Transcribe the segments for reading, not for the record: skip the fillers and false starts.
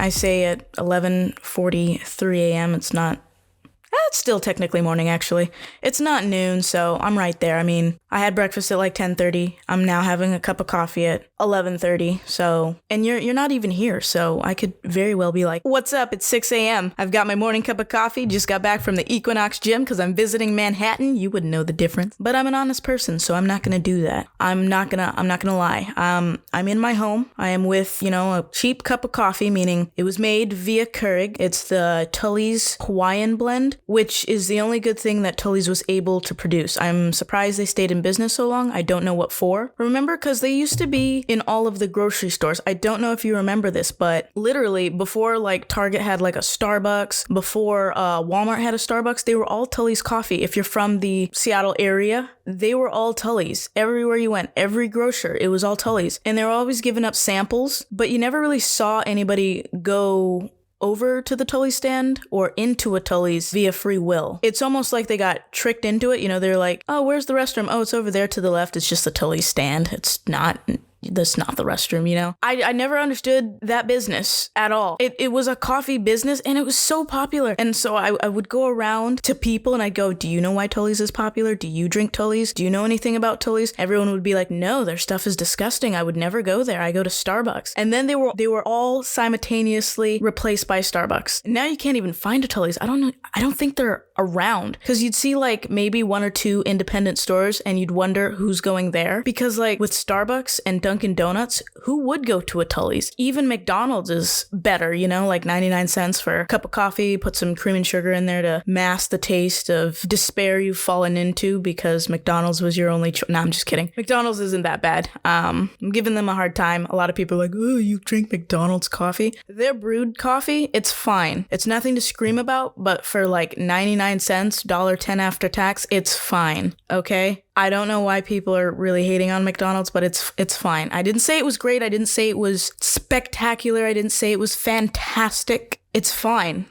I say at 11:43 a.m. It's still technically morning, actually. It's not noon, so I'm right there. I mean, I had breakfast at like 10:30. I'm now having a cup of coffee at 11:30. So, and you're not even here, so I could very well be like, "What's up? It's 6 a.m. I've got my morning cup of coffee. Just got back from the Equinox gym because I'm visiting Manhattan." You wouldn't know the difference, but I'm an honest person, so I'm not gonna do that. I'm not gonna lie. I'm in my home. I am with a cheap cup of coffee, meaning it was made via Keurig. It's the Tully's Hawaiian blend, which is the only good thing that Tully's was able to produce. I'm surprised they stayed in business so long. I don't know what for. Remember, because they used to be in all of the grocery stores. I don't know if you remember this, but literally before like Target had like a Starbucks, before Walmart had a Starbucks, they were all Tully's coffee. If you're from the Seattle area, they were all Tully's. Everywhere you went, every grocer, it was all Tully's. And they were always giving up samples, but you never really saw anybody go over to the Tully's stand or into a Tully's via free will. It's almost like they got tricked into it. They're like, "Oh, where's the restroom? Oh, it's over there to the left. It's just the Tully's stand. That's not the restroom, I never understood that business at all. It was a coffee business and it was so popular. And so I would go around to people and I'd go, "Do you know why Tully's is popular? Do you drink Tully's? Do you know anything about Tully's?" Everyone would be like, "No, their stuff is disgusting. I would never go there. I go to Starbucks." And then they were all simultaneously replaced by Starbucks. Now you can't even find a Tully's. I don't know. I don't think they're around, because you'd see like maybe one or two independent stores and you'd wonder who's going there, because like with Starbucks and Dunkin' Donuts, who would go to a Tully's? Even McDonald's is better, like 99 cents for a cup of coffee, put some cream and sugar in there to mask the taste of despair you've fallen into because McDonald's was your only choice. No, I'm just kidding. McDonald's isn't that bad. I'm giving them a hard time. A lot of people are like, "Oh, you drink McDonald's coffee?" Their brewed coffee, it's fine. It's nothing to scream about, but for like 99 cents, $1.10 after tax, it's fine, okay? I don't know why people are really hating on McDonald's, but it's fine. I didn't say it was great. I didn't say it was spectacular. I didn't say it was fantastic. It's fine,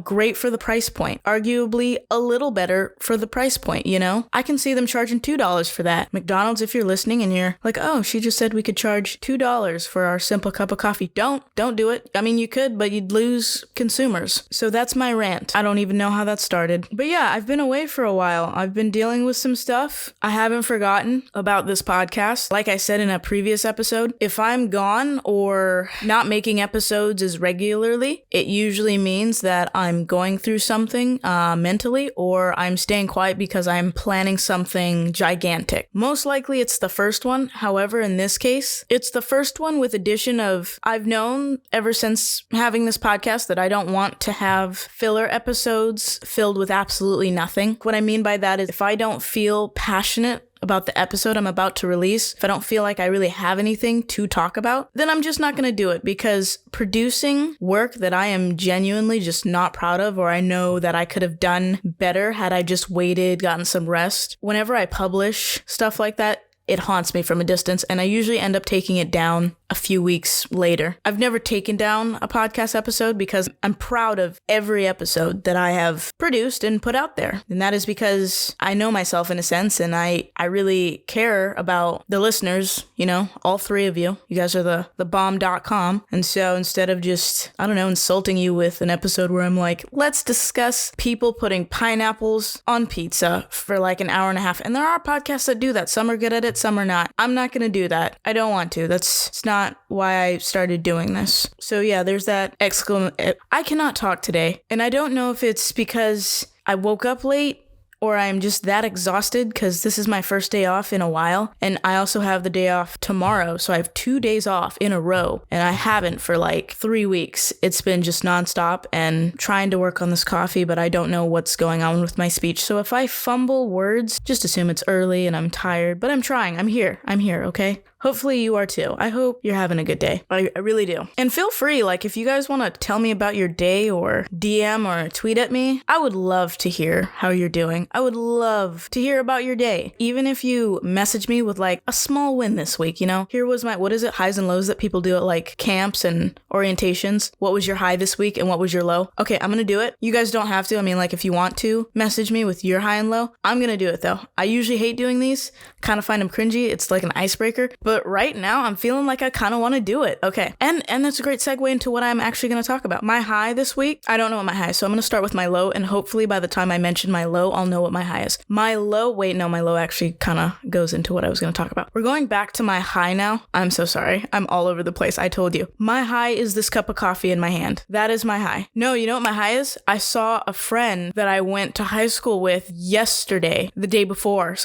great for the price point. Arguably a little better for the price point, I can see them charging $2 for that. McDonald's, if you're listening and you're like, "Oh, she just said we could charge $2 for our simple cup of coffee." Don't do it. I mean, you could, but you'd lose consumers. So that's my rant. I don't even know how that started. But yeah, I've been away for a while. I've been dealing with some stuff. I haven't forgotten about this podcast. Like I said in a previous episode, if I'm gone or not making episodes as regularly, it usually means that I'm going through something mentally, or I'm staying quiet because I'm planning something gigantic. Most likely it's the first one. However, in this case, it's the first one with addition of, I've known ever since having this podcast that I don't want to have filler episodes filled with absolutely nothing. What I mean by that is if I don't feel passionate about the episode I'm about to release, if I don't feel like I really have anything to talk about, then I'm just not going to do it, because producing work that I am genuinely just not proud of, or I know that I could have done better had I just waited, gotten some rest. Whenever I publish stuff like that, it haunts me from a distance, and I usually end up taking it down a few weeks later. I've never taken down a podcast episode because I'm proud of every episode that I have produced and put out there. And that is because I know myself in a sense, and I really care about the listeners, all three of you. You guys are the bomb.com. And so instead of just, insulting you with an episode where I'm like, let's discuss people putting pineapples on pizza for like an hour and a half. And there are podcasts that do that. Some are good at it, some are not. I'm not going to do that. I don't want to. It's not why I started doing this. So yeah, there's that I cannot talk today. And I don't know if it's because I woke up late or I'm just that exhausted because this is my first day off in a while. And I also have the day off tomorrow. So I have 2 days off in a row. And I haven't for like 3 weeks. It's been just nonstop and trying to work on this coffee, but I don't know what's going on with my speech. So if I fumble words, just assume it's early and I'm tired, but I'm trying. I'm here, okay? Hopefully you are too. I hope you're having a good day. I really do. And feel free, if you guys want to tell me about your day or DM or tweet at me, I would love to hear how you're doing. I would love to hear about your day. Even if you message me with a small win this week, here was my, highs and lows that people do at camps and orientations. What was your high this week and what was your low? Okay, I'm going to do it. You guys don't have to. If you want to message me with your high and low, I'm going to do it though. I usually hate doing these, kind of find them cringy. It's like an icebreaker. But right now I'm feeling like I kind of want to do it. Okay. And that's a great segue into what I'm actually going to talk about. My high this week, I don't know what my high is, so I'm going to start with my low, and hopefully by the time I mention my low, I'll know what my high is. My low actually kind of goes into what I was going to talk about. We're going back to my high now. I'm so sorry. I'm all over the place. I told you. My high is this cup of coffee in my hand. That is my high. No, you know what my high is? I saw a friend that I went to high school with the day before,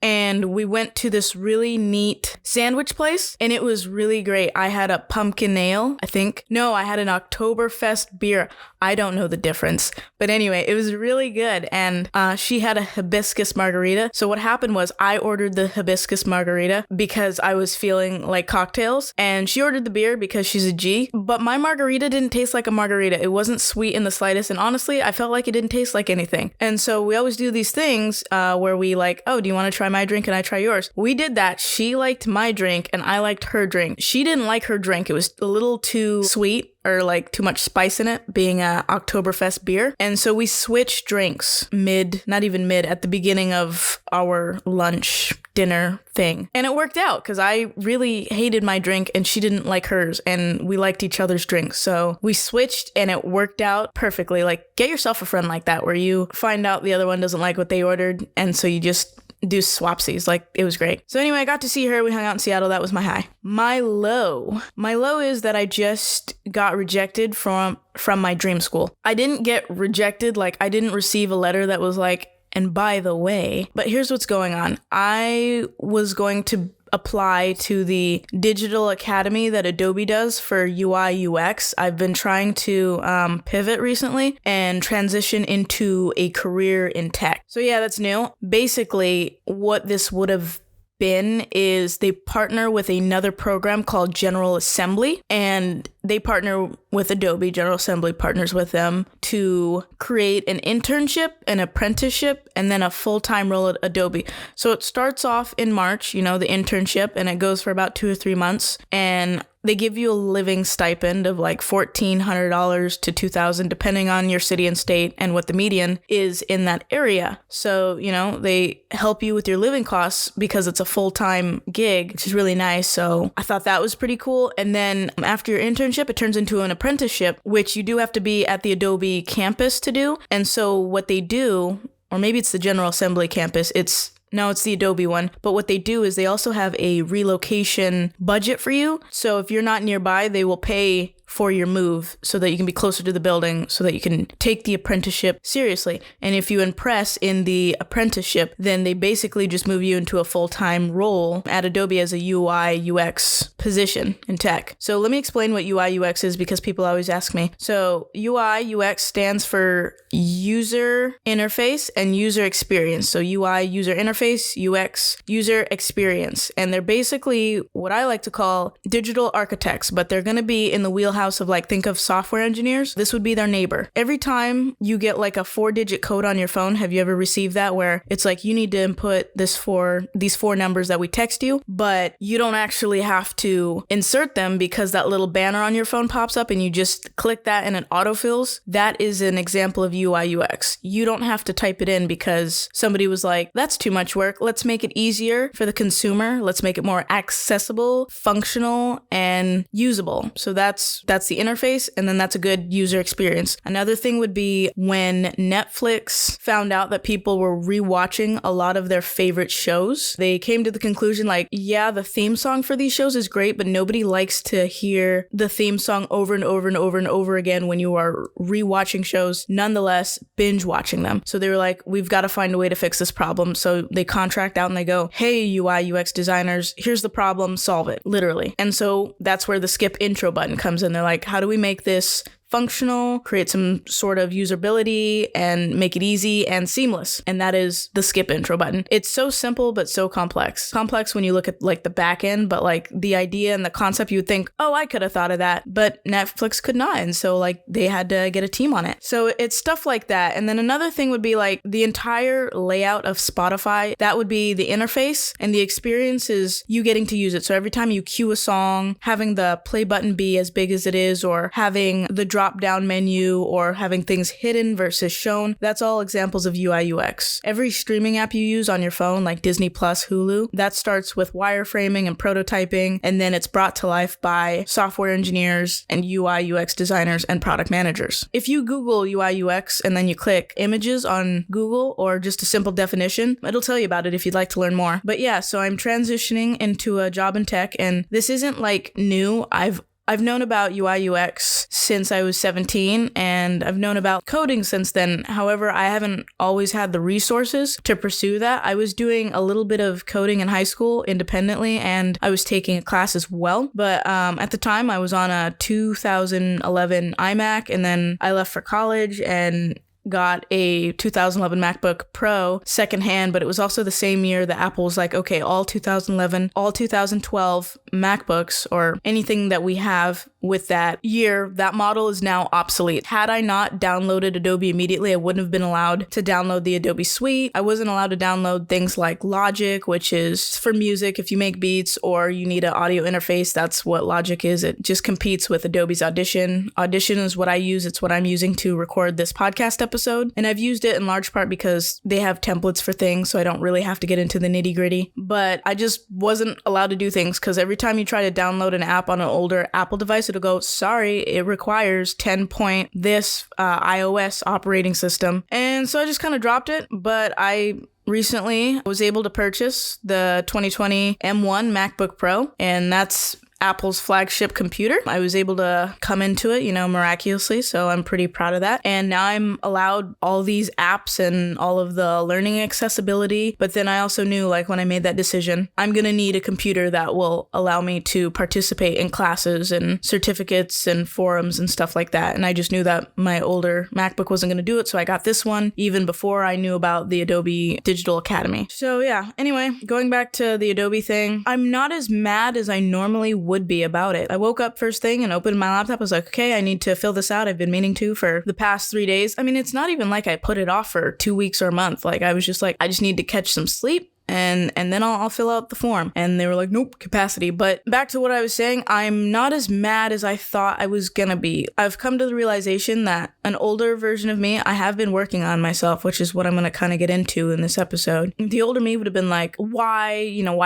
and we went to this really neat sandwich place, and it was really great. I had a pumpkin ale, I think. No, I had an Oktoberfest beer. I don't know the difference. But anyway, it was really good. And she had a hibiscus margarita. So what happened was I ordered the hibiscus margarita because I was feeling like cocktails. And she ordered the beer because she's a G. But my margarita didn't taste like a margarita. It wasn't sweet in the slightest. And honestly, I felt like it didn't taste like anything. And so we always do these things where we like, oh, do you want to try my drink and I try yours? We did that. She liked my drink and I liked her drink. She didn't like her drink. It was a little too sweet, or like too much spice in it, being a Oktoberfest beer. And so we switched drinks not even mid, at the beginning of our lunch dinner thing. And it worked out because I really hated my drink and she didn't like hers, and we liked each other's drinks. So we switched and it worked out perfectly. Like, get yourself a friend like that where you find out the other one doesn't like what they ordered, and so you just do swapsies. Like, it was great. So anyway, I got to see her. We hung out in Seattle. That was my high. My low is that I just got rejected from my dream school. I didn't get rejected. Like, I didn't receive a letter that was like, and by the way, but here's what's going on. I was going to apply to the digital academy that Adobe does for UI UX. I've been trying to pivot recently and transition into a career in tech. So yeah, that's new. Basically, what this would have been is they partner with another program called General Assembly, and they partner with Adobe. General Assembly partners with them to create an internship, an apprenticeship, and then a full-time role at Adobe. So it starts off in March, the internship, and it goes for about 2 or 3 months. And they give you a living stipend of like $1,400 to $2,000, depending on your city and state and what the median is in that area. So, they help you with your living costs because it's a full-time gig, which is really nice. So I thought that was pretty cool. And then after your internship, it turns into an apprenticeship, which you do have to be at the Adobe campus to do. And so what they do, or maybe it's the General Assembly campus, it's the Adobe one. But what they do is they also have a relocation budget for you. So if you're not nearby, they will pay for your move so that you can be closer to the building, so that you can take the apprenticeship seriously. And if you impress in the apprenticeship, then they basically just move you into a full-time role at Adobe as a UI UX position in tech. So let me explain what UI UX is, because people always ask me. So UI UX stands for user interface and user experience. So UI, user interface, UX, user experience. And they're basically what I like to call digital architects, but they're going to be in the wheelhouse of, like, think of software engineers. This would be their neighbor. Every time you get like a 4-digit code on your phone, have you ever received that, where it's like you need to input these four numbers that we text you, but you don't actually have to insert them because that little banner on your phone pops up and you just click that and it autofills? That is an example of UI UX. You don't have to type it in because somebody was like, that's too much work. Let's make it easier for the consumer. Let's make it more accessible, functional, and usable. So that's the interface, and then that's a good user experience. Another thing would be when Netflix found out that people were rewatching a lot of their favorite shows, they came to the conclusion, like, yeah, the theme song for these shows is great, but nobody likes to hear the theme song over and over and over and over again when you are rewatching shows, nonetheless binge watching them. So they were like, we've got to find a way to fix this problem. So they contract out and they go, hey, UI UX designers, here's the problem, solve it, literally. And so that's where the skip intro button comes in. They're like, how do we make this functional, create some sort of usability, and make it easy and seamless? And that is the skip intro button. It's so simple, but so complex. Complex when you look at like the back end, but like the idea and the concept, you would think, oh, I could have thought of that, but Netflix could not. And so like they had to get a team on it. So it's stuff like that. And then another thing would be like the entire layout of Spotify. That would be the interface, and the experience is you getting to use it. So every time you cue a song, having the play button be as big as it is, or having the drop drop-down menu or having things hidden versus shown. That's all examples of UI UX. Every streaming app you use on your phone, like Disney Plus, Hulu, that starts with wireframing and prototyping, and then it's brought to life by software engineers and UI UX designers and product managers. If you Google UI UX and then you click images on Google or just a simple definition, it'll tell you about it if you'd like to learn more. But yeah, so I'm transitioning into a job in tech, and this isn't like new. I've known about UI UX since I was 17, and I've known about coding since then. However, I haven't always had the resources to pursue that. I was doing a little bit of coding in high school independently, and I was taking a class as well. But at the time, I was on a 2011 iMac, and then I left for college and got a 2011 MacBook Pro secondhand, but it was also the same year that Apple was like, okay, all 2011, all 2012 MacBooks or anything that we have with that year, that model is now obsolete. Had I not downloaded Adobe immediately, I wouldn't have been allowed to download the Adobe Suite. I wasn't allowed to download things like Logic, which is for music. If you make beats or you need an audio interface, that's what Logic is. It just competes with Adobe's Audition. Audition is what I use. It's what I'm using to record this podcast episode. And I've used it in large part because they have templates for things, so I don't really have to get into the nitty gritty. But I just wasn't allowed to do things because every time you try to download an app on an older Apple device, it'll go, sorry, it requires 10 point this iOS operating system. And so I just kind of dropped it, but I recently was able to purchase the 2020 M1 MacBook Pro, and that's Apple's flagship computer. I was able to come into it, miraculously, so I'm pretty proud of that. And now I'm allowed all these apps and all of the learning accessibility. But then I also knew, like, when I made that decision, I'm going to need a computer that will allow me to participate in classes and certificates and forums and stuff like that. And I just knew that my older MacBook wasn't going to do it, so I got this one even before I knew about the Adobe Digital Academy. So yeah, anyway, going back to the Adobe thing, I'm not as mad as I normally would be about it. I woke up first thing and opened my laptop. I was like, okay, I need to fill this out. I've been meaning to for the past 3 days. I mean, it's not even like I put it off for 2 weeks or a month. Like, I was just like, I just need to catch some sleep. And then I'll fill out the form. And they were like, nope, capacity. But back to what I was saying, I'm not as mad as I thought I was gonna be. I've come to the realization that an older version of me, I have been working on myself, which is what I'm gonna kind of get into in this episode. The older me would have been like, why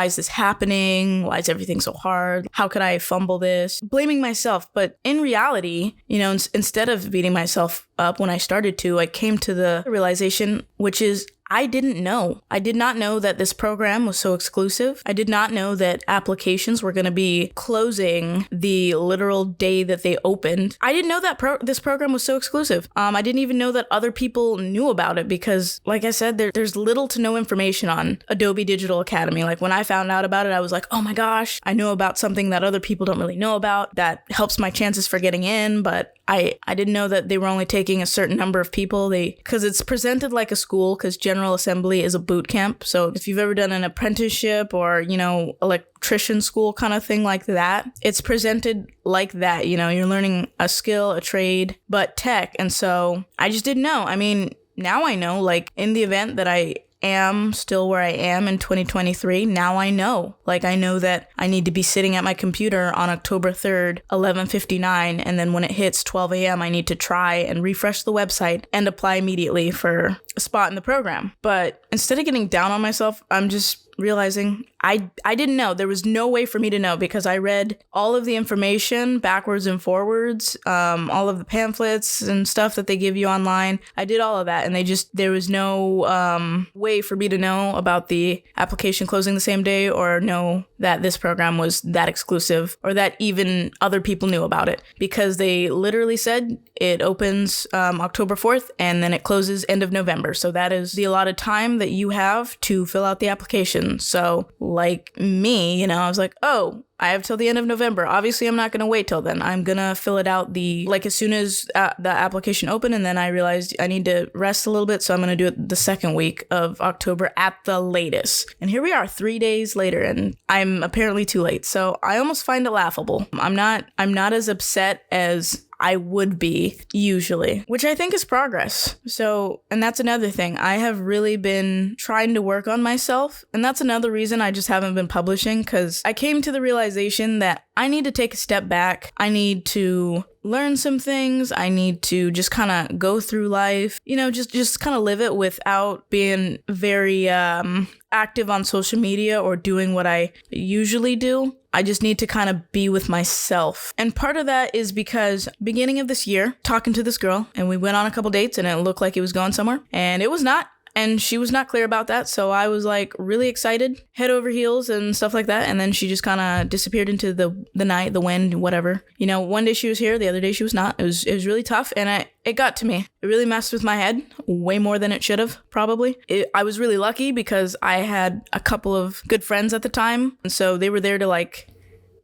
is this happening? Why is everything so hard? How could I fumble this? Blaming myself. But in reality, instead of beating myself up when I started to, I came to the realization, which is, I didn't know. I did not know that this program was so exclusive. I did not know that applications were going to be closing the literal day that they opened. I didn't know that this program was so exclusive. I didn't even know that other people knew about it because, like I said, there's little to no information on Adobe Digital Academy. Like, when I found out about it, I was like, oh my gosh, I know about something that other people don't really know about that helps my chances for getting in, but I didn't know that they were only taking a certain number of people. Because it's presented like a school, because General Assembly is a boot camp. So if you've ever done an apprenticeship or, electrician school kind of thing like that, it's presented like that. You're learning a skill, a trade, but tech. And so I just didn't know. I mean, now I know, like, in the event that I am still where I am in 2023, now I know. Like, I know that I need to be sitting at my computer on October 3rd, 11:59, and then when it hits 12 a.m., I need to try and refresh the website and apply immediately for a spot in the program. But instead of getting down on myself, I'm just realizing I didn't know. There was no way for me to know because I read all of the information backwards and forwards, all of the pamphlets and stuff that they give you online. I did all of that, and there was no way for me to know about the application closing the same day or know that this program was that exclusive or that even other people knew about it, because they literally said it opens October 4th and then it closes end of November. So that is the allotted time that you have to fill out the application. So like me, I was like, oh, I have till the end of November. Obviously, I'm not going to wait till then. I'm going to fill it out as soon as the application opened. And then I realized I need to rest a little bit. So I'm going to do it the second week of October at the latest. And here we are 3 days later, and I'm apparently too late. So I almost find it laughable. I'm not as upset as I would be usually, which I think is progress. So, and that's another thing. I have really been trying to work on myself. And that's another reason I just haven't been publishing, because I came to the realization that I need to take a step back. I need to learn some things. I need to just kind of go through life, just kind of live it without being very active on social media or doing what I usually do. I just need to kind of be with myself. And part of that is because beginning of this year, talking to this girl, and we went on a couple dates and it looked like it was going somewhere, and it was not. And she was not clear about that. So I was like really excited, head over heels and stuff like that. And then she just kind of disappeared into the night, the wind, whatever. One day she was here, the other day she was not. It was really tough. And it got to me. It really messed with my head way more than it should have, probably. I was really lucky because I had a couple of good friends at the time. And so they were there to like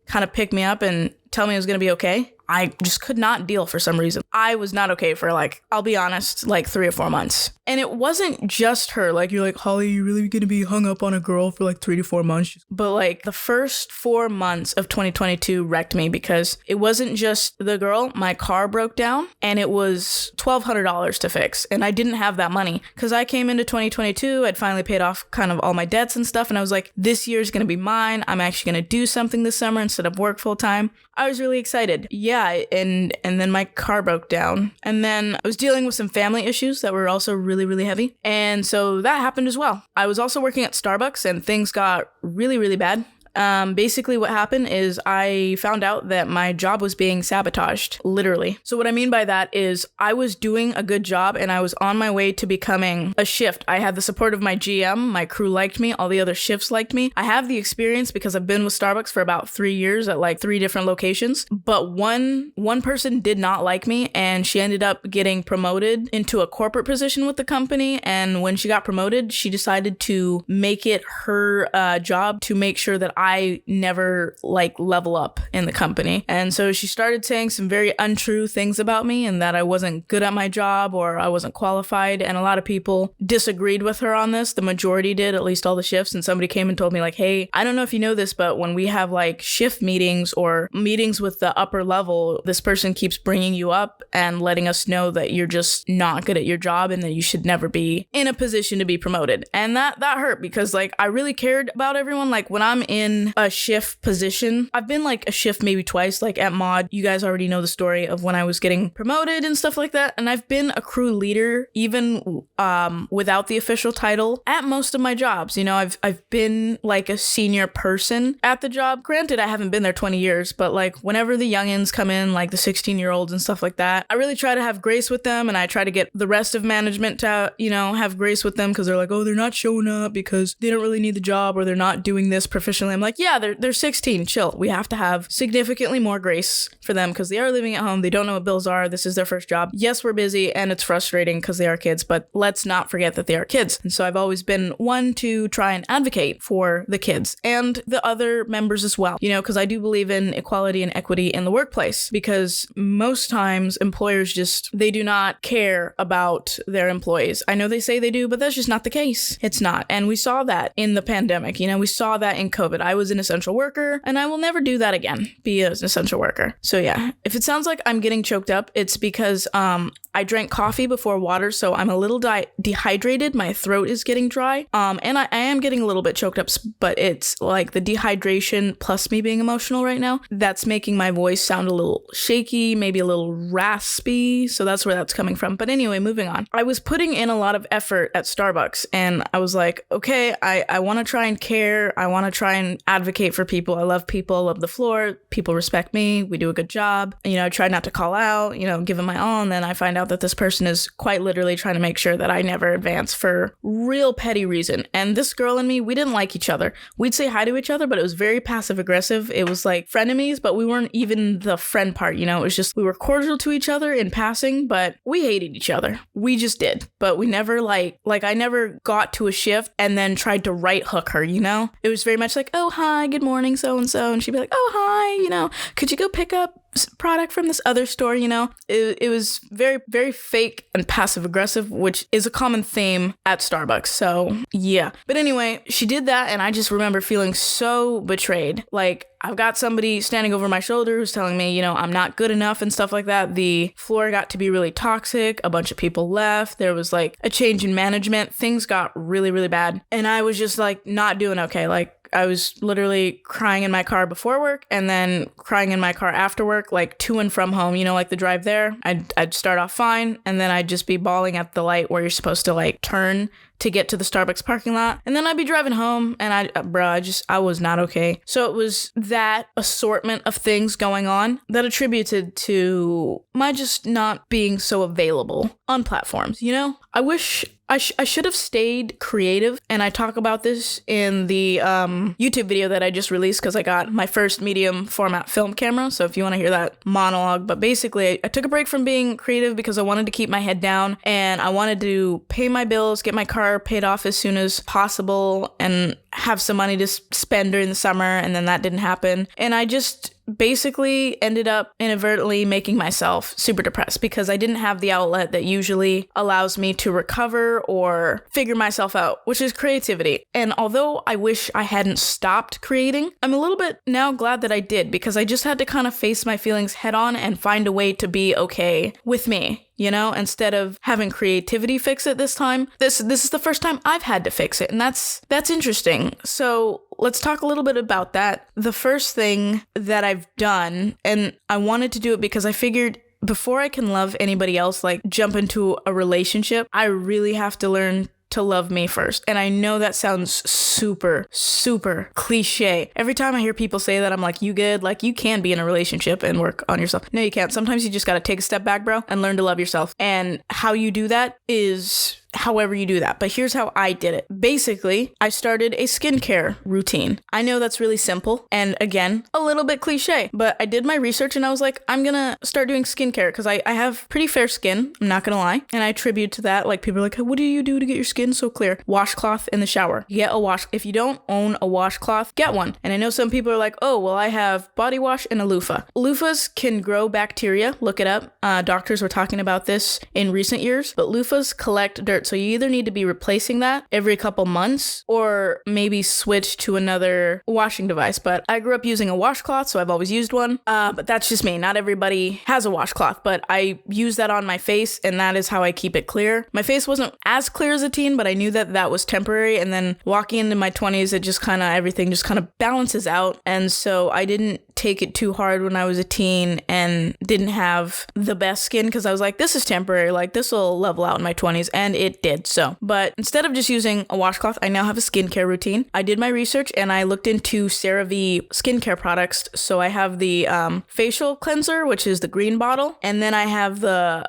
kind of pick me up and tell me it was going to be okay. I just could not deal for some reason. I was not okay for I'll be honest, 3 or 4 months. And it wasn't just her. You're like, Holly, you really gonna be hung up on a girl for 3 to 4 months? But the first 4 months of 2022 wrecked me because it wasn't just the girl. My car broke down and it was $1,200 to fix. And I didn't have that money because I came into 2022. I'd finally paid off kind of all my debts and stuff. And I was like, this year's gonna be mine. I'm actually gonna do something this summer instead of work full time. I was really excited. Yeah, and then my car broke down. And then I was dealing with some family issues that were also really, really heavy. And so that happened as well. I was also working at Starbucks and things got really, really bad. Basically what happened is I found out that my job was being sabotaged, literally. So what I mean by that is I was doing a good job and I was on my way to becoming a shift. I had the support of my GM, my crew liked me, all the other shifts liked me. I have the experience because I've been with Starbucks for about 3 years at 3 different locations, but one person did not like me and she ended up getting promoted into a corporate position with the company. And when she got promoted, she decided to make it her job to make sure that I never level up in the company. And so she started saying some very untrue things about me and that I wasn't good at my job or I wasn't qualified. And a lot of people disagreed with her on this. The majority did, at least all the shifts. And somebody came and told me hey, I don't know if you know this, but when we have shift meetings or meetings with the upper level, this person keeps bringing you up and letting us know that you're just not good at your job and that you should never be in a position to be promoted. And that hurt because I really cared about everyone. When I'm in a shift position, I've been a shift maybe twice, at Mod. You guys already know the story of when I was getting promoted and stuff like that. And I've been a crew leader even without the official title at most of my jobs. I've been a senior person at the job. Granted, I haven't been there 20 years, but whenever the youngins come in, the 16-year-olds and stuff like that, I really try to have grace with them and I try to get the rest of management to, have grace with them because they're oh, they're not showing up because they don't really need the job or they're not doing this proficiently. I'm yeah, they're 16, chill. We have to have significantly more grace for them because they are living at home. They don't know what bills are. This is their first job. Yes, we're busy and it's frustrating because they are kids, but let's not forget that they are kids. And so I've always been one to try and advocate for the kids and the other members as well, because I do believe in equality and equity in the workplace because most times employers they do not care about their employees. I know they say they do, but that's just not the case. It's not. And we saw that in the pandemic. We saw that in COVID. I was an essential worker and I will never do that again, be an essential worker. So yeah, if it sounds like I'm getting choked up, it's because I drank coffee before water, so I'm a little dehydrated. My throat is getting dry. And I am getting a little bit choked up, but it's the dehydration plus me being emotional right now. That's making my voice sound a little shaky, maybe a little raspy. So that's where that's coming from. But anyway, moving on. I was putting in a lot of effort at Starbucks and I was okay, I want to try and care. I want to try and advocate for people. I love people, I love the floor. People respect me. We do a good job. I try not to call out, give them my all. And then I find out that this person is quite literally trying to make sure that I never advance for real petty reason. And this girl and me, we didn't like each other. We'd say hi to each other, but it was very passive aggressive. It was frenemies, but we weren't even the friend part, It was just, we were cordial to each other in passing, but we hated each other. We just did. But we never I never got to a shift and then tried to right hook her, It was very much oh, hi, good morning, so-and-so. And she'd be oh, hi, could you go pick up product from this other store? It was very, very fake and passive aggressive, which is a common theme at Starbucks. So yeah. But anyway, she did that. And I just remember feeling so betrayed. I've got somebody standing over my shoulder who's telling me, I'm not good enough and stuff like that. The floor got to be really toxic. A bunch of people left. There was a change in management. Things got really, really bad. And I was just not doing okay. I was literally crying in my car before work and then crying in my car after work, like to and from home, you know, like the drive there. I'd start off fine and then I'd just be bawling at the light where you're supposed to like turn to get to the Starbucks parking lot. And then I'd be driving home and I was not okay. So it was that assortment of things going on that attributed to my just not being so available on platforms, you know? I wish I should have stayed creative, and I talk about this in the YouTube video that I just released because I got my first medium format film camera, so if you want to hear that monologue. But basically, I took a break from being creative because I wanted to keep my head down, and I wanted to pay my bills, get my car paid off as soon as possible, and have some money to spend during the summer, and then that didn't happen. And I just basically ended up inadvertently making myself super depressed because I didn't have the outlet that usually allows me to recover or figure myself out, which is creativity. And although I wish I hadn't stopped creating, I'm a little bit now glad that I did because I just had to kind of face my feelings head on and find a way to be okay with me. You know, instead of having creativity fix it this time, this is the first time I've had to fix it. And that's interesting. So let's talk a little bit about that. The first thing that I've done, and I wanted to do it because I figured before I can love anybody else, like jump into a relationship, I really have to learn to love me first. And I know that sounds super, super cliche. Every time I hear people say that, I'm like, you good? Like, you can be in a relationship and work on yourself. No, you can't. Sometimes you just got to take a step back, bro, and learn to love yourself. And how you do that is however you do that. But here's how I did it. Basically, I started a skincare routine. I know that's really simple and again, a little bit cliche, but I did my research and I was like, I'm gonna start doing skincare because I have pretty fair skin, I'm not gonna lie. And I attribute to that, like people are like, what do you do to get your skin so clear? Washcloth in the shower. Get a wash. If you don't own a washcloth, get one. And I know some people are like, oh, well, I have body wash and a loofah. Loofahs can grow bacteria. Look it up. Doctors were talking about this in recent years, but loofahs collect dirt. So you either need to be replacing that every couple months or maybe switch to another washing device. But I grew up using a washcloth, so I've always used one. But that's just me. Not everybody has a washcloth, but I use that on my face and that is how I keep it clear. My face wasn't as clear as a teen, but I knew that that was temporary. And then walking into my 20s, it just everything just kind of balances out. And so I didn't take it too hard when I was a teen and didn't have the best skin because I was like, this is temporary, like this will level out in my 20s, and it did so. But instead of just using a washcloth, I now have a skincare routine. I did my research and I looked into CeraVe skincare products. So I have the facial cleanser, which is the green bottle, and then I have the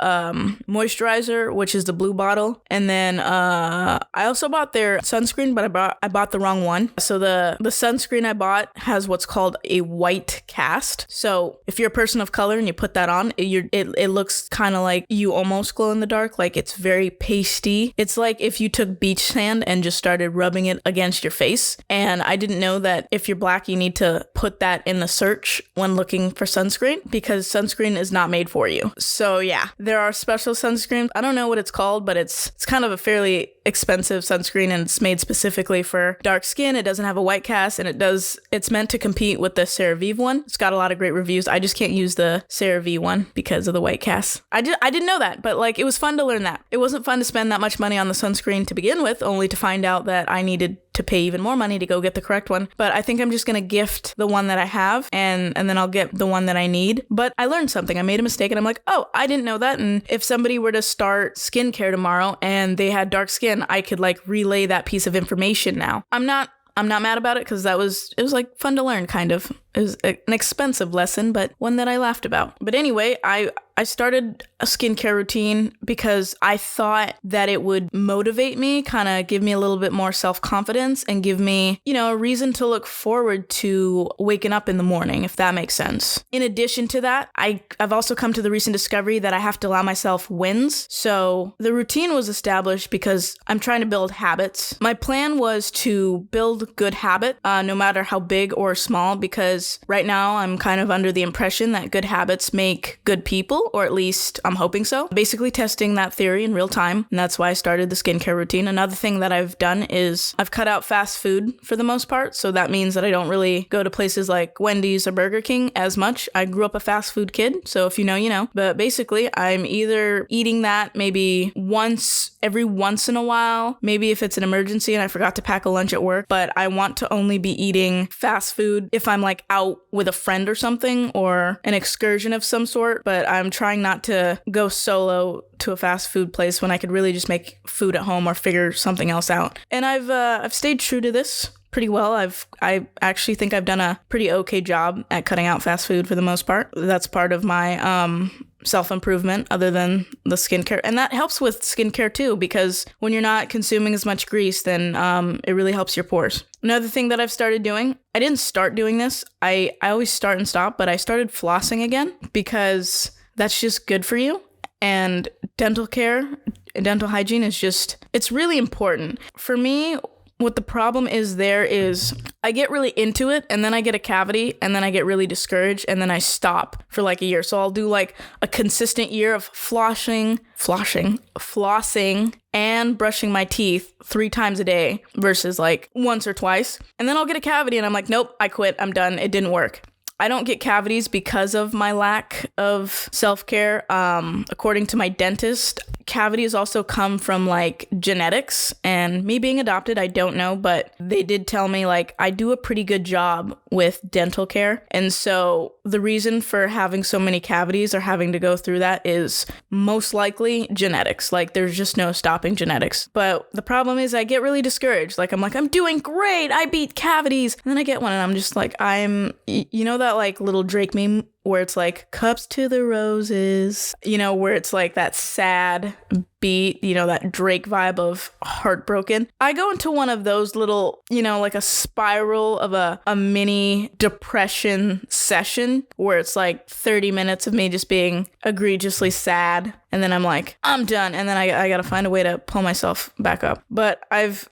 moisturizer, which is the blue bottle, and then I also bought their sunscreen, but I bought the wrong one. So the sunscreen I bought has what's called a white cast. So if you're a person of color and you put that on, it looks kind of like you almost glow in the dark. Like it's very pasty. It's like if you took beach sand and just started rubbing it against your face. And I didn't know that if you're black, you need to put that in the search when looking for sunscreen because sunscreen is not made for you. So yeah, there are special sunscreens. I don't know what it's called, but it's kind of a fairly expensive sunscreen and it's made specifically for dark skin. It doesn't have a white cast and it's meant to compete with the CeraVe one. It's got a lot of great reviews. I just can't use the CeraVe one because of the white cast. I didn't know that, but like it was fun to learn that. It wasn't fun to spend that much money on the sunscreen to begin with, only to find out that I needed to pay even more money to go get the correct one. But I think I'm just going to gift the one that I have and then I'll get the one that I need. But I learned something. I made a mistake and I'm like, oh, I didn't know that. And if somebody were to start skincare tomorrow and they had dark skin, I could like relay that piece of information now. I'm not mad about it because it was like fun to learn kind of. It was an expensive lesson, but one that I laughed about. But anyway, I started a skincare routine because I thought that it would motivate me, kind of give me a little bit more self-confidence and give me, a reason to look forward to waking up in the morning, if that makes sense. In addition to that, I've also come to the recent discovery that I have to allow myself wins. So the routine was established because I'm trying to build habits. My plan was to build good habit, no matter how big or small, because right now I'm kind of under the impression that good habits make good people, or at least I'm hoping so. Basically testing that theory in real time, and that's why I started the skincare routine. Another thing that I've done is I've cut out fast food for the most part, so that means that I don't really go to places like Wendy's or Burger King as much. I grew up a fast food kid, so if you know, you know. But basically, I'm either eating that maybe every once in a while, maybe if it's an emergency and I forgot to pack a lunch at work, but I want to only be eating fast food if I'm like out with a friend or something or an excursion of some sort, but I'm trying not to go solo to a fast food place when I could really just make food at home or figure something else out. And I've stayed true to this pretty well. I actually think I've done a pretty okay job at cutting out fast food for the most part. That's part of my self-improvement other than the skincare. And that helps with skincare too, because when you're not consuming as much grease, then it really helps your pores. Another thing that I've started doing, I didn't start doing this. I always start and stop, but I started flossing again because that's just good for you. And dental care, dental hygiene is it's really important. For me, what the problem is there is I get really into it and then I get a cavity and then I get really discouraged and then I stop for like a year. So I'll do like a consistent year of flossing, and brushing my teeth 3 times a day versus like once or twice. And then I'll get a cavity and I'm like, nope, I quit. I'm done. It didn't work. I don't get cavities because of my lack of self-care. According to my dentist, cavities also come from like genetics, and me being adopted, I don't know, but they did tell me like I do a pretty good job with dental care. And so the reason for having so many cavities or having to go through that is most likely genetics. Like there's just no stopping genetics. But the problem is I get really discouraged. Like I'm doing great. I beat cavities. And then I get one and I'm just like, you know that like little Drake meme where it's like cups to the roses, where it's like that sad beat, that Drake vibe of heartbroken. I go into one of those little, like a spiral of a mini depression session where it's like 30 minutes of me just being egregiously sad. And then I'm like, I'm done. And then I got to find a way to pull myself back up. But I've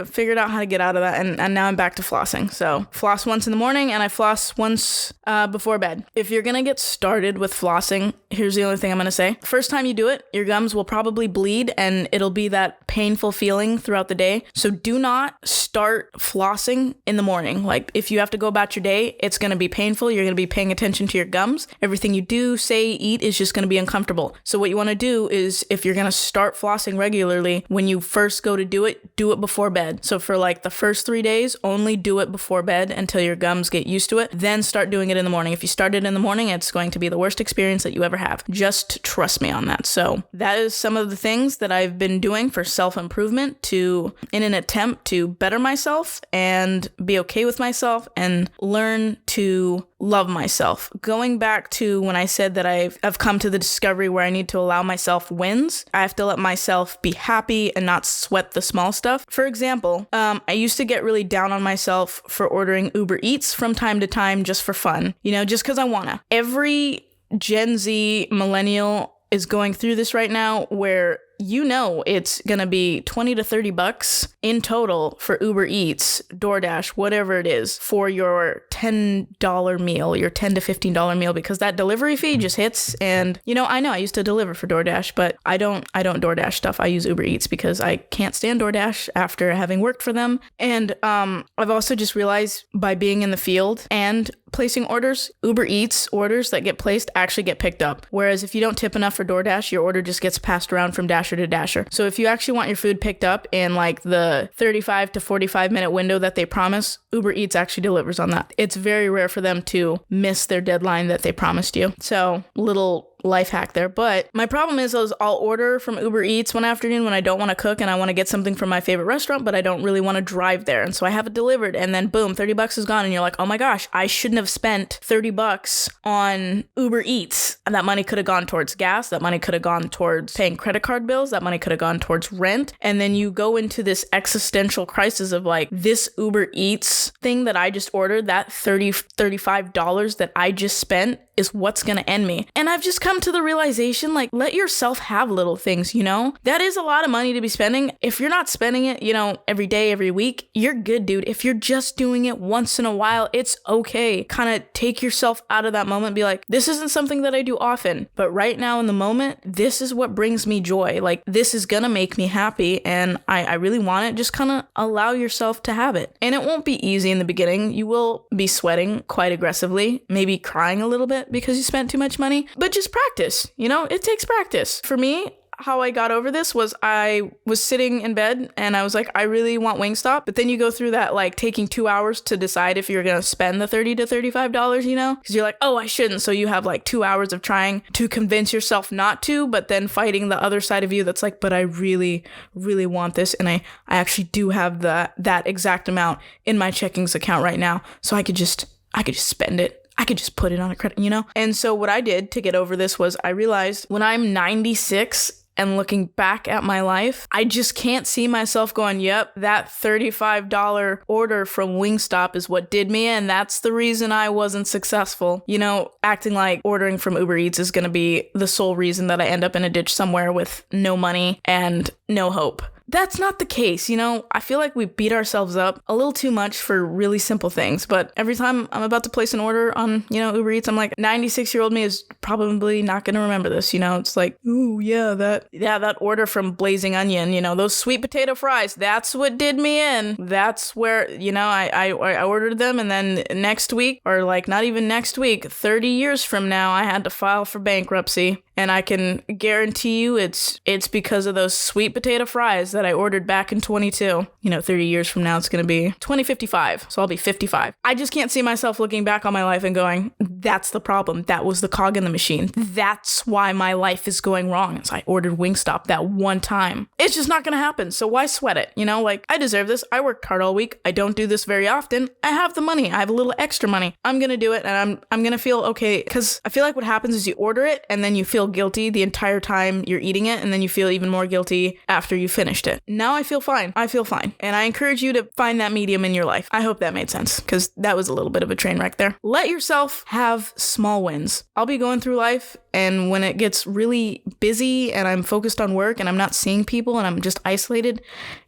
figured out how to get out of that. And now I'm back to flossing. So floss once in the morning and I floss once before bed. If you're going to get started with flossing, here's the only thing I'm going to say. First time you do it, your gums will probably bleed and it'll be that painful feeling throughout the day. So do not start flossing in the morning. Like if you have to go about your day, it's going to be painful. You're going to be paying attention to your gums. Everything you do, say, eat is just going to be uncomfortable. So what you want to do is if you're going to start flossing regularly, when you first go to do it before bed. So for like the first 3 days, only do it before bed until your gums get used to it. Then start doing it in the morning. If you start it in the morning, it's going to be the worst experience that you ever have. Just trust me on that. So that is some of the things that I've been doing for self-improvement in an attempt to better myself and be okay with myself and learn to love myself. Going back to when I said that I've come to the discovery where I need to allow myself wins. I have to let myself be happy and not sweat the small stuff. For example, I used to get really down on myself for ordering Uber Eats from time to time just for fun, just because I wanna. Every Gen Z millennial is going through this right now where it's going to be $20 to $30 in total for Uber Eats, DoorDash, whatever it is, for your $10 meal, your $10 to $15 meal, because that delivery fee just hits. And, I know I used to deliver for DoorDash, but I don't DoorDash stuff. I use Uber Eats because I can't stand DoorDash after having worked for them. And I've also just realized by being in the field and placing orders, Uber Eats orders that get placed actually get picked up. Whereas if you don't tip enough for DoorDash, your order just gets passed around from Dasher to Dasher. So if you actually want your food picked up in like the 35 to 45 minute window that they promise, Uber Eats actually delivers on that. It's very rare for them to miss their deadline that they promised you. So little life hack there. But my problem is I'll order from Uber Eats one afternoon when I don't want to cook and I want to get something from my favorite restaurant, but I don't really want to drive there. And so I have it delivered and then boom, $30 is gone. And you're like, oh my gosh, I shouldn't have spent $30 on Uber Eats. And that money could have gone towards gas. That money could have gone towards paying credit card bills. That money could have gone towards rent. And then you go into this existential crisis of like, this Uber Eats thing that I just ordered, that $35 that I just spent is what's going to end me. And I've just come to the realization, like, let yourself have little things, That is a lot of money to be spending. If you're not spending it, every day, every week, you're good, dude. If you're just doing it once in a while, it's okay. Kind of take yourself out of that moment. Be like, this isn't something that I do often, but right now in the moment, this is what brings me joy. Like, this is going to make me happy and I really want it. Just kind of allow yourself to have it. And it won't be easy in the beginning. You will be sweating quite aggressively, maybe crying a little bit because you spent too much money, but just practice, it takes practice. For me, how I got over this was I was sitting in bed and I was like, I really want Wingstop. But then you go through that like taking 2 hours to decide if you're going to spend the $30 to $35, you know, because you're like, oh, I shouldn't. So you have like 2 hours of trying to convince yourself not to, but then fighting the other side of you that's like, but I really, really want this. And I actually do have that exact amount in my checkings account right now. So I could just spend it. I could just put it on a credit, you know? And so what I did to get over this was I realized when I'm 96 and looking back at my life, I just can't see myself going, yep, that $35 order from Wingstop is what did me in. That's the reason I wasn't successful. You know, acting like ordering from Uber Eats is going to be the sole reason that I end up in a ditch somewhere with no money and no hope. That's not the case, you know? I feel like we beat ourselves up a little too much for really simple things, but every time I'm about to place an order on, you know, Uber Eats, I'm like, 96-year-old me is probably not going to remember this, you know? It's like, ooh, yeah, that order from Blazing Onion, you know, those sweet potato fries, that's what did me in. That's where, you know, I ordered them, and then next week, or like not even next week, 30 years from now, I had to file for bankruptcy. And I can guarantee you it's because of those sweet potato fries that I ordered back in 22. You know, 30 years from now, it's going to be 2055. So I'll be 55. I just can't see myself looking back on my life and going, that's the problem. That was the cog in the machine. That's why my life is going wrong. So I ordered Wingstop that one time. It's just not going to happen. So why sweat it? You know, like, I deserve this. I worked hard all week. I don't do this very often. I have the money. I have a little extra money. I'm going to do it, and I'm going to feel okay. Because I feel like what happens is you order it and then you feel guilty the entire time you're eating it, and then you feel even more guilty after you finished it. Now I feel fine. And I encourage you to find that medium in your life. I hope that made sense, because that was a little bit of a train wreck there. Let yourself have small wins. I'll be going through life, and when it gets really busy and I'm focused on work and I'm not seeing people and I'm just isolated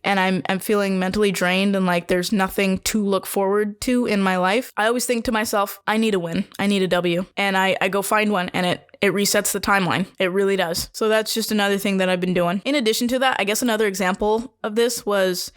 and I'm feeling mentally drained and like there's nothing to look forward to in my life, I always think to myself, I need a win. I need a W. And I go find one, and it resets the timeline. It really does. So that's just another thing that I've been doing. In addition to that, I guess another example of this was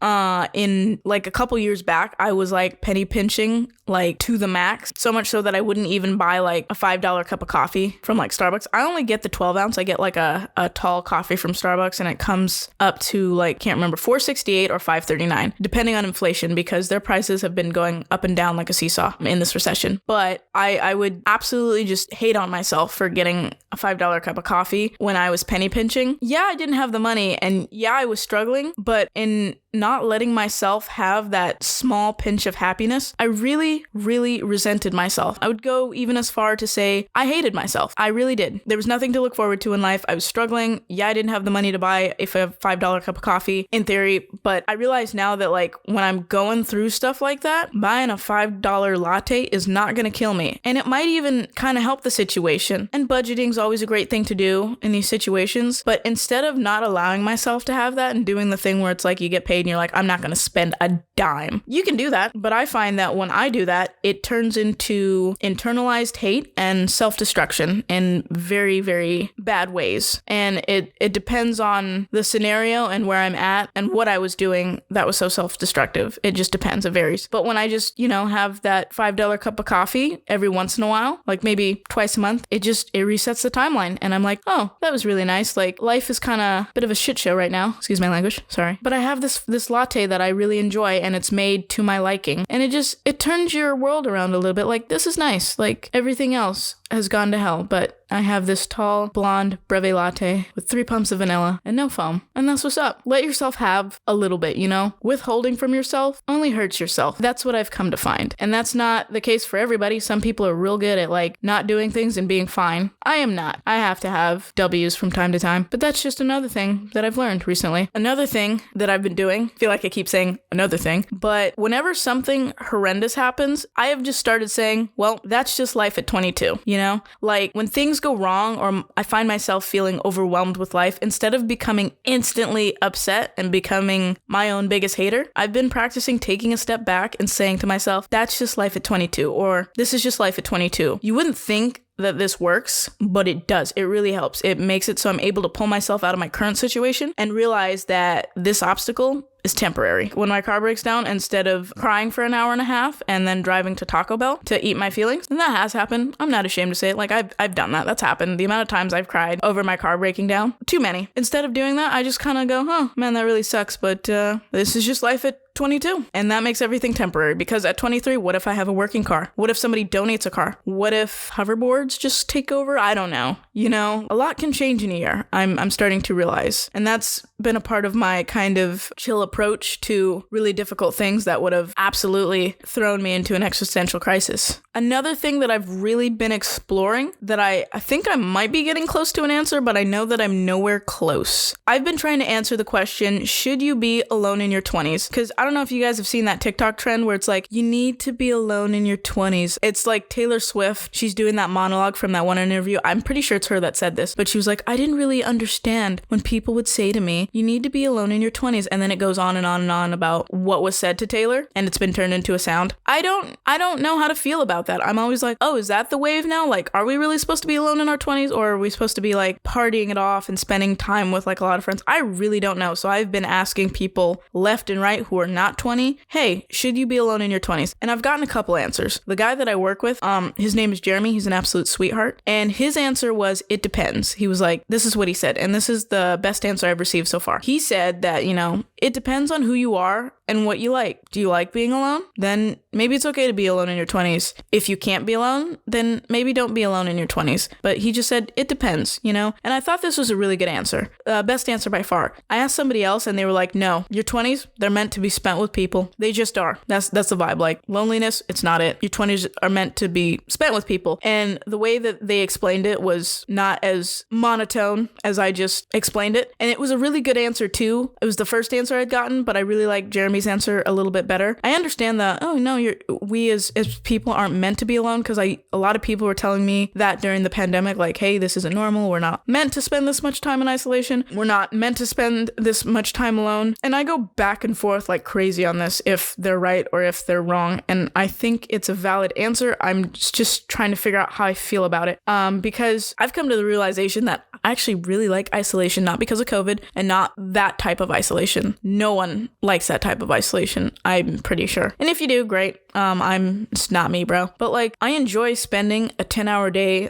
in like a couple years back, I was like penny pinching like to the max, so much so that I wouldn't even buy like a $5 cup of coffee from like Starbucks. I only get the 12 ounce. I get like a tall coffee from Starbucks, and it comes up to like, can't remember, $4.68 or $5.39, depending on inflation, because their prices have been going up and down like a seesaw in this recession. But I would absolutely just hate on myself for getting a $5 cup of coffee when I was penny pinching. Yeah, I didn't have the money, and yeah, I was struggling, but in not letting myself have that small pinch of happiness, I really, really resented myself. I would go even as far to say I hated myself. I really did. There was nothing to look forward to in life. I was struggling. Yeah, I didn't have the money to buy a $5 cup of coffee in theory, but I realize now that like when I'm going through stuff like that, buying a $5 latte is not going to kill me. And it might even kind of help the situation. And budgeting is always a great thing to do in these situations. But instead of not allowing myself to have that and doing the thing where it's like you get paid and you're like, I'm not going to spend a dime. You can do that. But I find that when I do that, it turns into internalized hate and self-destruction in very, very bad ways. And it depends on the scenario and where I'm at and what I was doing that was so self-destructive. It just depends. It varies. But when I just, you know, have that $5 cup of coffee every once in a while, like maybe twice a month, it resets the timeline. And I'm like, oh, that was really nice. Like, life is kind of a bit of a shit show right now. Excuse my language. Sorry. But I have this latte that I really enjoy, and it's made to my liking. And it turns your world around a little bit. Like, this is nice. Like, everything else has gone to hell, but I have this tall, blonde breve latte with 3 pumps of vanilla and no foam. And that's what's up. Let yourself have a little bit, you know? Withholding from yourself only hurts yourself. That's what I've come to find. And that's not the case for everybody. Some people are real good at like not doing things and being fine. I am not. I have to have W's from time to time. But that's just another thing that I've learned recently. Another thing that I've been doing, I feel like I keep saying another thing, but whenever something horrendous happens, I have just started saying, well, that's just life at 22, you know? Like, when things go wrong or I find myself feeling overwhelmed with life, instead of becoming instantly upset and becoming my own biggest hater, I've been practicing taking a step back and saying to myself, that's just life at 22, or this is just life at 22. You wouldn't think that this works, but it does. It really helps. It makes it so I'm able to pull myself out of my current situation and realize that this obstacle is temporary. When my car breaks down, instead of crying for an hour and a half and then driving to Taco Bell to eat my feelings, and that has happened. I'm not ashamed to say it. Like, I've done that. That's happened. The amount of times I've cried over my car breaking down, too many. Instead of doing that, I just kind of go, man, that really sucks, but this is just life at 22. And that makes everything temporary, because at 23, what if I have a working car? What if somebody donates a car? What if hoverboards just take over? I don't know. You know, a lot can change in a year. I'm starting to realize. And that's been a part of my kind of chill approach to really difficult things that would have absolutely thrown me into an existential crisis. Another thing that I've really been exploring that I think I might be getting close to an answer, but I know that I'm nowhere close. I've been trying to answer the question, should you be alone in your 20s? Because I don't know if you guys have seen that TikTok trend where it's like, you need to be alone in your 20s. It's like Taylor Swift. She's doing that monologue from that one interview. I'm pretty sure it's her that said this, but she was like, I didn't really understand when people would say to me, you need to be alone in your 20s. And then it goes on and on and on about what was said to Taylor, and it's been turned into a sound. I don't know how to feel about that. I'm always like, oh, is that the wave now? Like, are we really supposed to be alone in our 20s, or are we supposed to be like partying it off and spending time with like a lot of friends? I really don't know. So I've been asking people left and right who are not 20, hey, should you be alone in your 20s? And I've gotten a couple answers. The guy that I work with, his name is Jeremy. He's an absolute sweetheart. And his answer was, it depends. He was like, this is what he said. And this is the best answer I've received so far. He said that, you know, it depends on who you are and what you like. Do you like being alone? Then maybe it's okay to be alone in your 20s. If you can't be alone, then maybe don't be alone in your 20s. But he just said, it depends, you know? And I thought this was a really good answer. Best answer by far. I asked somebody else and they were like, no, your 20s, they're meant to be spent with people. They just are. That's the vibe. Like, loneliness, it's not it. Your 20s are meant to be spent with people. And the way that they explained it was not as monotone as I just explained it. And it was a really good answer too. It was the first answer I'd gotten, but I really like Jeremy's answer a little bit better. I understand that, oh no, we as people aren't meant to be alone, because a lot of people were telling me that during the pandemic, like, hey, this isn't normal. We're not meant to spend this much time in isolation. We're not meant to spend this much time alone. And I go back and forth like crazy on this, if they're right or if they're wrong. And I think it's a valid answer. I'm just trying to figure out how I feel about it. Because I've come to the realization that I actually really like isolation, not because of COVID and not that type of isolation. No one likes that type of isolation, I'm pretty sure. And if you do, great. It's not me, bro. But like, I enjoy spending a 10-hour day,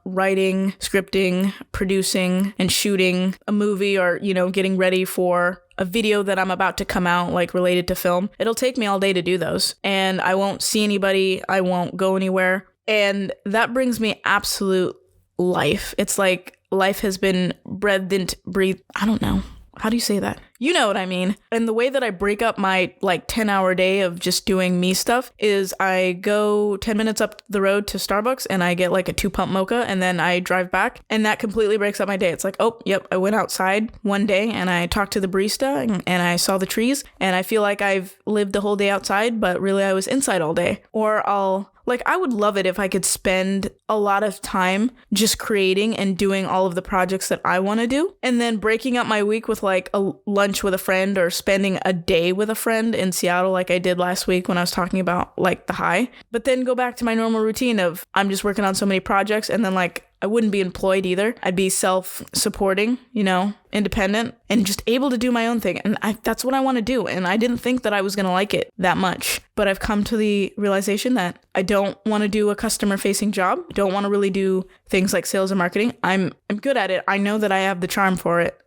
writing, scripting, producing, and shooting a movie, or, you know, getting ready for a video that I'm about to come out, like related to film. It'll take me all day to do those, and I won't see anybody. I won't go anywhere. And that brings me absolute life. It's like life has been breathed. I don't know. How do you say that? You know what I mean. And the way that I break up my like 10-hour day of just doing me stuff is I go 10 minutes up the road to Starbucks and I get like a 2-pump mocha, and then I drive back, and that completely breaks up my day. It's like, oh, yep, I went outside one day and I talked to the barista and I saw the trees, and I feel like I've lived the whole day outside, but really I was inside all day. Or I would love it if I could spend a lot of time just creating and doing all of the projects that I want to do, and then breaking up my week with like a lunch with a friend, or spending a day with a friend in Seattle like I did last week when I was talking about like the high, but then go back to my normal routine of I'm just working on so many projects, and then like I wouldn't be employed either. I'd be self-supporting, you know, independent, and just able to do my own thing. And that's what I want to do. And I didn't think that I was going to like it that much. But I've come to the realization that I don't want to do a customer-facing job. I don't want to really do things like sales and marketing. I'm good at it. I know that I have the charm for it,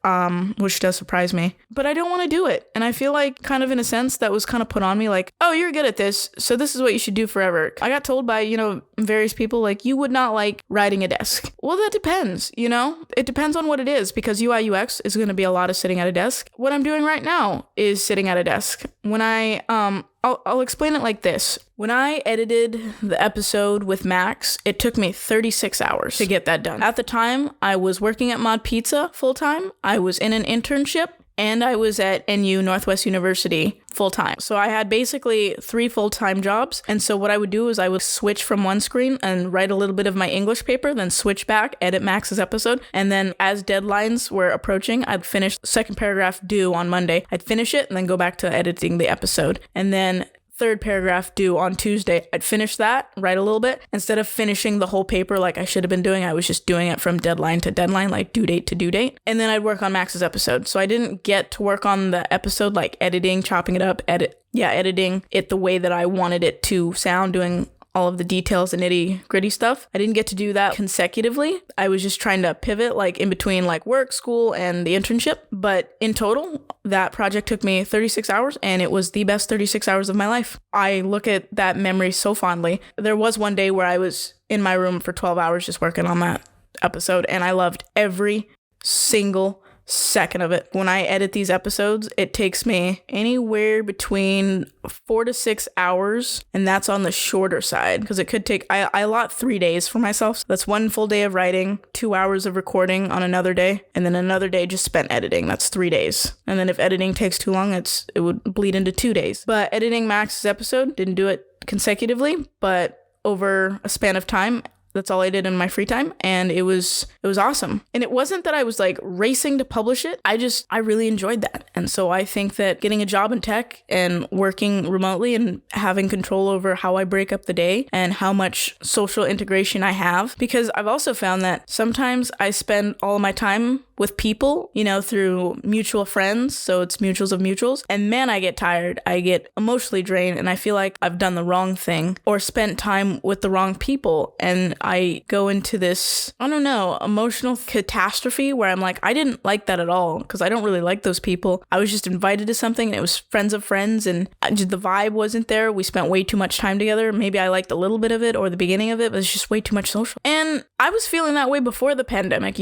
which does surprise me. But I don't want to do it. And I feel like kind of in a sense that was kind of put on me like, oh, you're good at this, so this is what you should do forever. I got told by, you know, various people like, you would not like riding a desk. Well, that depends, you know? It depends on what it is, because UI UX is going to be a lot of sitting at a desk. What I'm doing right now is sitting at a desk. When I'll explain it like this. When I edited the episode with Max, it took me 36 hours to get that done. At the time, I was working at Mod Pizza full-time. I was in an internship, and I was at NU Northwest University full-time. So I had basically 3 full-time jobs. And so what I would do is I would switch from one screen and write a little bit of my English paper, then switch back, edit Max's episode. And then as deadlines were approaching, I'd finish the second paragraph due on Monday. I'd finish it and then go back to editing the episode. And then third paragraph due on Tuesday, I'd finish that, write a little bit. Instead of finishing the whole paper like I should have been doing, I was just doing it from deadline to deadline, like due date to due date. And then I'd work on Max's episode. So I didn't get to work on the episode, like editing, chopping it up, editing it the way that I wanted it to sound, doing all of the details and nitty gritty stuff. I didn't get to do that consecutively. I was just trying to pivot like in between like work, school, and the internship. But in total, that project took me 36 hours and it was the best 36 hours of my life. I look at that memory so fondly. There was one day where I was in my room for 12 hours just working on that episode and I loved every single second of it. When I edit these episodes, it takes me anywhere between 4 to 6 hours, and that's on the shorter side because it could take, I allot 3 days for myself. So that's 1 full day of writing, 2 hours of recording on another day, and then another day just spent editing. That's 3 days. And then if editing takes too long, it would bleed into 2 days. But editing Max's episode, didn't do it consecutively, but over a span of time. That's all I did in my free time. And it was awesome. And it wasn't that I was like racing to publish it. I really enjoyed that. And so I think that getting a job in tech and working remotely and having control over how I break up the day and how much social integration I have, because I've also found that sometimes I spend all of my time with people, through mutual friends. So it's mutuals of mutuals. And man, I get tired. I get emotionally drained and I feel like I've done the wrong thing or spent time with the wrong people. And I go into this, emotional catastrophe where I'm like, I didn't like that at all because I don't really like those people. I was just invited to something and it was friends of friends and the vibe wasn't there. We spent way too much time together. Maybe I liked a little bit of it or the beginning of it, but it's just way too much social. And I was feeling that way before the pandemic,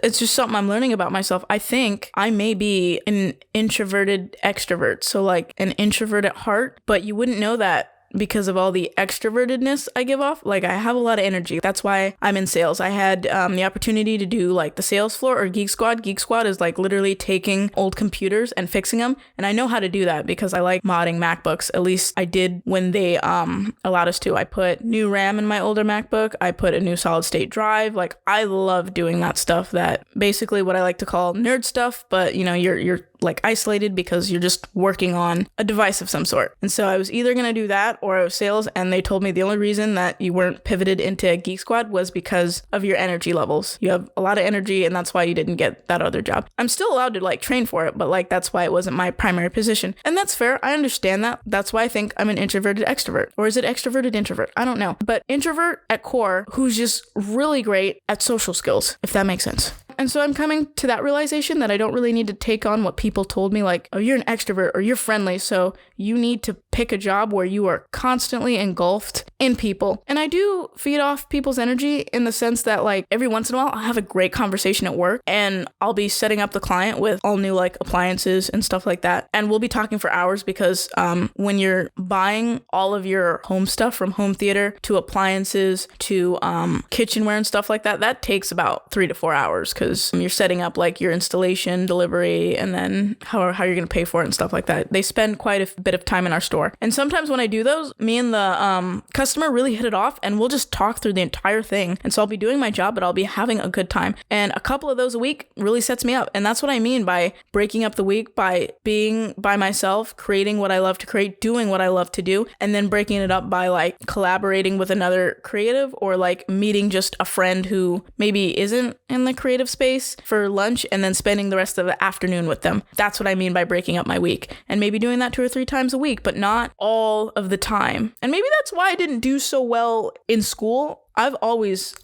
it's just something I'm learning about myself. I think I may be an introverted extrovert. So like an introvert at heart, but you wouldn't know that because of all the extrovertedness I give off. Like I have a lot of energy. That's why I'm in sales. I had the opportunity to do like the sales floor or Geek Squad. Geek Squad is like literally taking old computers and fixing them. And I know how to do that because I like modding MacBooks. At least I did when they allowed us to. I put new RAM in my older MacBook. I put a new solid state drive. Like I love doing that stuff, that basically what I like to call nerd stuff, but you're like isolated because you're just working on a device of some sort. And so I was either going to do that or I was sales, and they told me the only reason that you weren't pivoted into Geek Squad was because of your energy levels. You have a lot of energy and that's why you didn't get that other job. I'm still allowed to like train for it, but like that's why it wasn't my primary position. And that's fair. I understand that. That's why I think I'm an introverted extrovert. Or is it extroverted introvert? I don't know. But introvert at core who's just really great at social skills, if that makes sense. And so I'm coming to that realization that I don't really need to take on what people told me, like, oh, you're an extrovert or you're friendly, so you need to pick a job where you are constantly engulfed in people. And I do feed off people's energy in the sense that, like, every once in a while, I'll have a great conversation at work and I'll be setting up the client with all new, like, appliances and stuff like that. And we'll be talking for hours because when you're buying all of your home stuff from home theater to appliances to kitchenware and stuff like that, that takes about 3 to 4 hours because you're setting up like your installation, delivery, and then how you're going to pay for it and stuff like that. They spend quite a bit of time in our store. And sometimes when I do those, me and the customer really hit it off and we'll just talk through the entire thing. And so I'll be doing my job, but I'll be having a good time. And a couple of those a week really sets me up. And that's what I mean by breaking up the week, by being by myself, creating what I love to create, doing what I love to do, and then breaking it up by like collaborating with another creative or like meeting just a friend who maybe isn't in the creative space for lunch and then spending the rest of the afternoon with them. That's what I mean by breaking up my week. And maybe doing that 2 or 3 times a week, but not all of the time. And maybe that's why I didn't do so well in school. I've always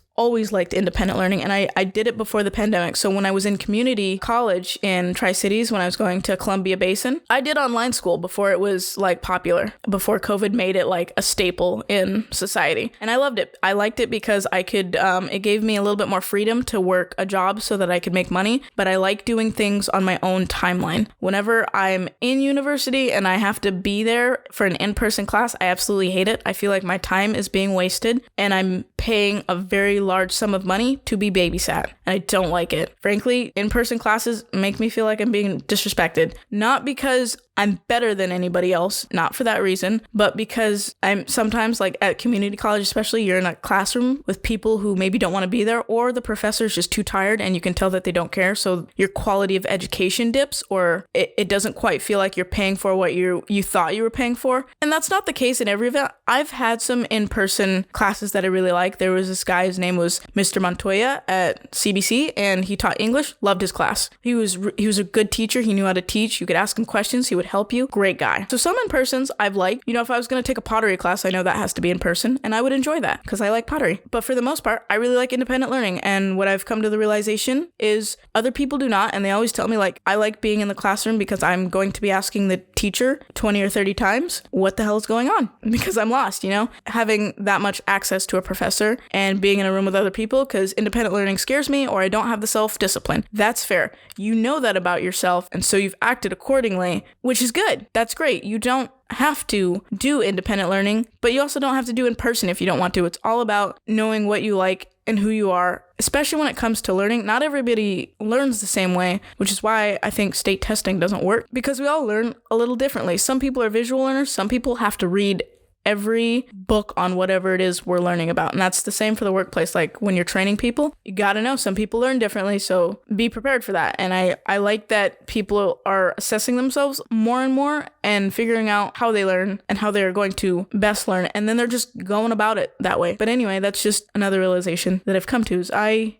liked independent learning, and I did it before the pandemic. So when I was in community college in Tri-Cities, when I was going to Columbia Basin, I did online school before it was like popular, before COVID made it like a staple in society. And I loved it. I liked it because I could, it gave me a little bit more freedom to work a job so that I could make money, but I like doing things on my own timeline. Whenever I'm in university and I have to be there for an in-person class, I absolutely hate it. I feel like my time is being wasted and I'm paying a very large sum of money to be babysat. And I don't like it. Frankly, in-person classes make me feel like I'm being disrespected. Not because I'm better than anybody else, not for that reason, but because I'm sometimes, like at community college especially, you're in a classroom with people who maybe don't want to be there, or the professor's just too tired and you can tell that they don't care, so your quality of education dips, or it doesn't quite feel like you're paying for what you thought you were paying for. And that's not the case in every event. I've had some in-person classes that I really like. There was this guy, his name was Mr. Montoya at CBC, and he taught English. Loved his class. He was a good teacher. He knew how to teach. You could ask him questions. He would help you. Great guy. So some in-persons I've liked. If I was going to take a pottery class, I know that has to be in person, and I would enjoy that because I like pottery. But for the most part, I really like independent learning. And what I've come to the realization is other people do not. And they always tell me, like, I like being in the classroom because I'm going to be asking the teacher 20 or 30 times, what the hell is going on? Because I'm lost, having that much access to a professor and being in a room with other people, because independent learning scares me, or I don't have the self-discipline. That's fair. You know that about yourself, and so you've acted accordingly, which is good. That's great. You don't have to do independent learning, but you also don't have to do in person if you don't want to. It's all about knowing what you like and who you are, especially when it comes to learning. Not everybody learns the same way, which is why I think state testing doesn't work, because we all learn a little differently. Some people are visual learners. Some people have to read every book on whatever it is we're learning about. And that's the same for the workplace. Like when you're training people, you got to know some people learn differently. So be prepared for that. And I like that people are assessing themselves more and more and figuring out how they learn and how they're going to best learn. And then they're just going about it that way. But anyway, that's just another realization that I've come to is I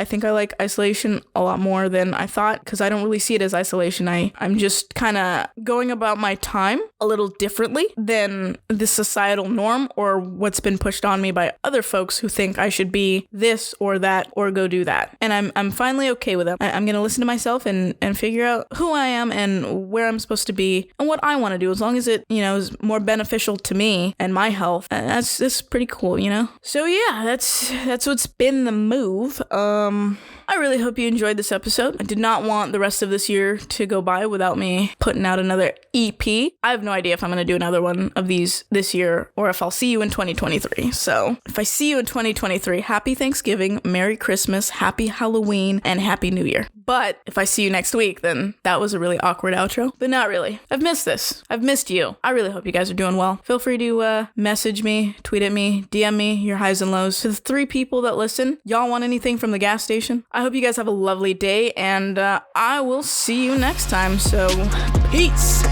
think I like isolation a lot more than I thought, because I don't really see it as isolation. I'm just kind of going about my time a little differently than the societal norm or what's been pushed on me by other folks who think I should be this or that or go do that. And I'm finally okay with it. I'm going to listen to myself and figure out who I am and where I'm supposed to be and what I want to do, as long as it, is more beneficial to me and my health. And that's pretty cool, So yeah, that's what's been the move. I really hope you enjoyed this episode. I did not want the rest of this year to go by without me putting out another EP. I have no idea if I'm going to do another one of these this year or if I'll see you in 2023. So if I see you in 2023, happy Thanksgiving, Merry Christmas, Happy Halloween, and Happy New Year. But if I see you next week, then that was a really awkward outro. But not really. I've missed this. I've missed you. I really hope you guys are doing well. Feel free to message me, tweet at me, DM me your highs and lows. To the 3 people that listen, y'all want anything from the gas station? I hope you guys have a lovely day, and I will see you next time. So, peace.